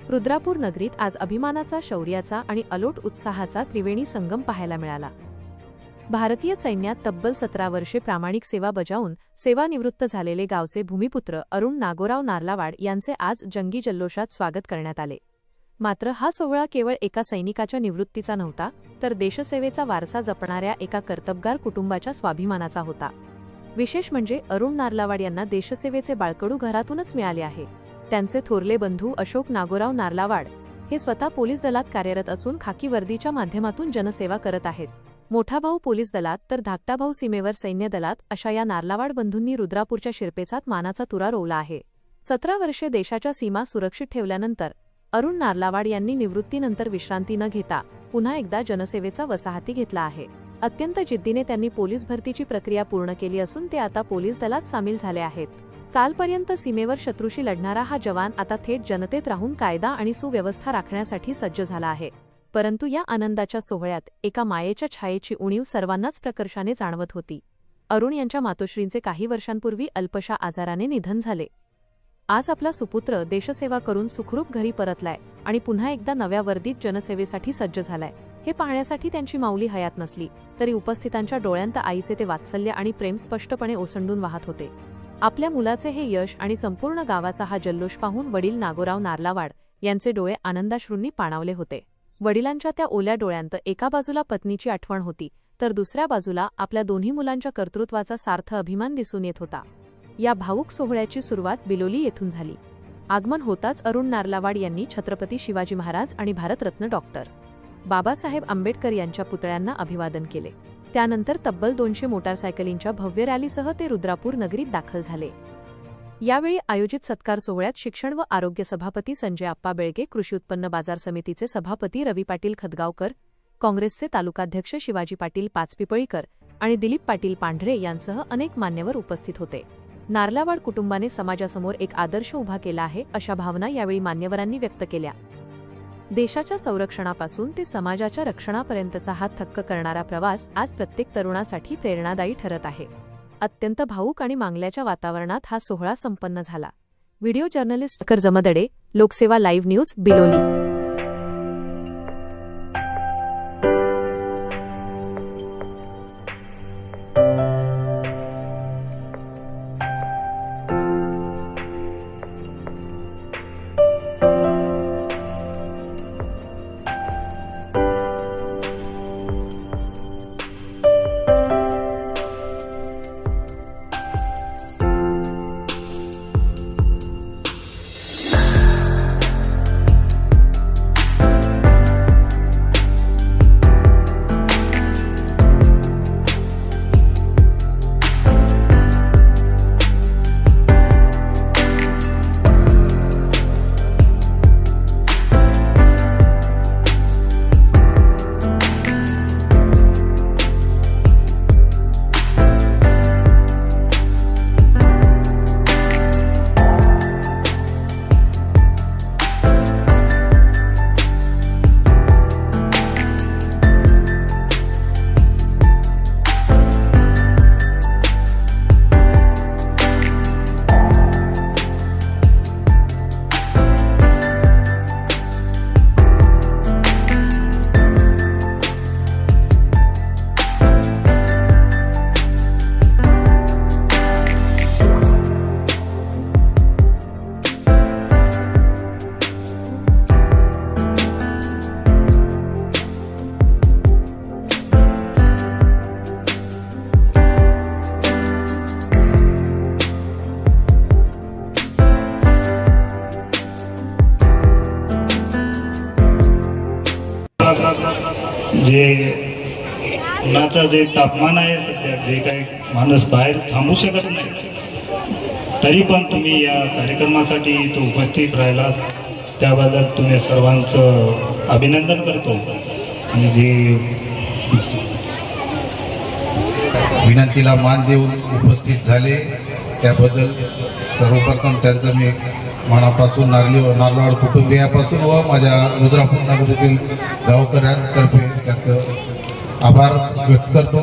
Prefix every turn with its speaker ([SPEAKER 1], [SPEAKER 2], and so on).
[SPEAKER 1] रुद्रापूर नगरीत आज अभिमानाचा, शौर्याचा आणि अलोट उत्साहाचा त्रिवेणी संगम पाहायला मिळाला। भारतीय सैन्यात तब्बल 17 वर्षे प्रामाणिक सेवा बजावून सेवानिवृत्त झालेले गावचे भूमिपुत्र अरुण नागोराव नार्लावाड यांचे आज जंगी जल्लोषात स्वागत करण्यात आले। मात्र हा सोहळा केवळ एका सैनिकाच्या निवृत्तीचा नव्हता, तर देशसेवेचा वारसा जपणाऱ्या एका कर्तबगार कुटुंबाच्या स्वाभिमानाचा होता। विशेष म्हणजे अरुण नार्लावाड यांना देशसेवेचे बाळकडू घरातूनच मिळाले आहे। त्यांचे थोरले बंधू अशोक नागोराव नार्लावाड हे स्वतः पोलीस दलात कार्यरत असून खाकी वर्दीच्या माध्यमातून जनसेवा करत आहेत। मोठा भाऊ पोलीस दलात तर धाकटा भाऊ सीमेवर सैन्य दलात अशा या नार्लावाड बंधूंनी रुद्रापूरच्या शिरपेचात मानाचा तुरा रोवला आहे। 17 वर्षे देशाच्या सीमा सुरक्षित ठेवल्यानंतर अरुण नार्लावाड यांनी निवृत्तीनंतर विश्रांती न घेता पुन्हा एकदा जनसेवेचा वसा हाती घेतला आहे। अत्यंत जिद्दीने त्यांनी पोलीस भरतीची प्रक्रिया पूर्ण केली असून ते आता पोलीस दलात सामील झाले आहेत। कालपर्यंत सीमेवर शत्रूशी लढणारा हा जवान आता थेट जनतेत राहून कायदा आणि सुव्यवस्था राखण्यासाठी सज्ज झाला आहे। परंतु या आनंदाच्या सोहळ्यात एका मायेच्या छायेची उणीव सर्वांनाच प्रकर्षाने जाणवत होती। अरुण यांच्या मातोश्रींचे काही वर्षांपूर्वी अल्पशा आजाराने निधन झाले। आज आपला सुपुत्र देशसेवा करून सुखरूप घरी परतलाय आणि पुन्हा एकदा नव्या वर्दीत जनसेवेसाठी सज्ज झालाय। हे पाहण्यासाठी त्यांची माऊली हयात नसली तरी उपस्थितांच्या डोळ्यांत आईचे ते वात्सल्य आणि प्रेम स्पष्टपणे ओसंडून वाहत होते। आपल्या मुलाचे हे यश आणि संपूर्ण गावाचा हा जल्लोष पाहून वडील नागोराव नार्लावाड यांचे डोळे आनंदाश्रूंनी पाणावले होते। वडिलांच्या त्या ओल्या डोळ्यांत एका बाजूला पत्नीची आठवण होती, तर दुसऱ्या बाजूला आपल्या दोन्ही मुलांच्या कर्तृत्वाचा सार्थ अभिमान दिसून येत होता। या भावुक सोहळ्याची सुरुवात बिलोली येथून झाली। आगमन होताच अरुण नार्लावाड यांनी छत्रपती शिवाजी महाराज आणि भारतरत्न डॉक्टर बाबासाहेब आंबेडकर यांच्या पुतळ्यांना अभिवादन केले। त्यानंतर तब्बल 200 मोटारसायकलींच्या भव्य रॅलीसह ते रुद्रापूर नगरीत दाखल झाले। यावेळी आयोजित सत्कार सोहळ्यात शिक्षण व आरोग्य सभापती संजय आप्पा बेळगे, कृषी उत्पन्न बाजार समितीचे सभापती रवी पाटील खदगावकर, काँग्रेसचे तालुकाध्यक्ष शिवाजी पाटील पाचपिपळीकर आणि दिलीप पाटील पांढरे यांसह अनेक मान्यवर उपस्थित होते। नार्लावाड कुटुंबाने समाजासमोर एक आदर्श उभा केला आहे, अशा भावना यावेळी मान्यवरांनी व्यक्त केल्या। देशाच्या संरक्षणापासून ते समाजाच्या रक्षणापर्यंतचा हा थक्क करणारा प्रवास आज प्रत्येक तरुणासाठी प्रेरणादायी ठरत आहे। अत्यंत भावूक आणि मांगल्याच्या वातावरणात हा सोहळा संपन्न झाला। व्हिडिओ जर्नलिस्ट कर जमदडे, लोकसेवा लाईव्ह न्यूज, बिलोली।
[SPEAKER 2] जे उन्हाचं जे तापमान आहे सध्या, जे काही माणूस बाहेर थांबू शकत नाही, तरी पण तुम्ही या कार्यक्रमासाठी इथं उपस्थित राहिलात त्याबद्दल तुम्ही सर्वांचं अभिनंदन करतो। आणि जे
[SPEAKER 3] विनंतीला मान देऊन उपस्थित झाले त्याबद्दल सर्वप्रथम त्यांचं मी मनापासून नार्लावाड कुटुंबियापासून व माझ्या रुद्रापूर नगरीतील गावकऱ्यांतर्फे त्यांचं आभार व्यक्त करतो।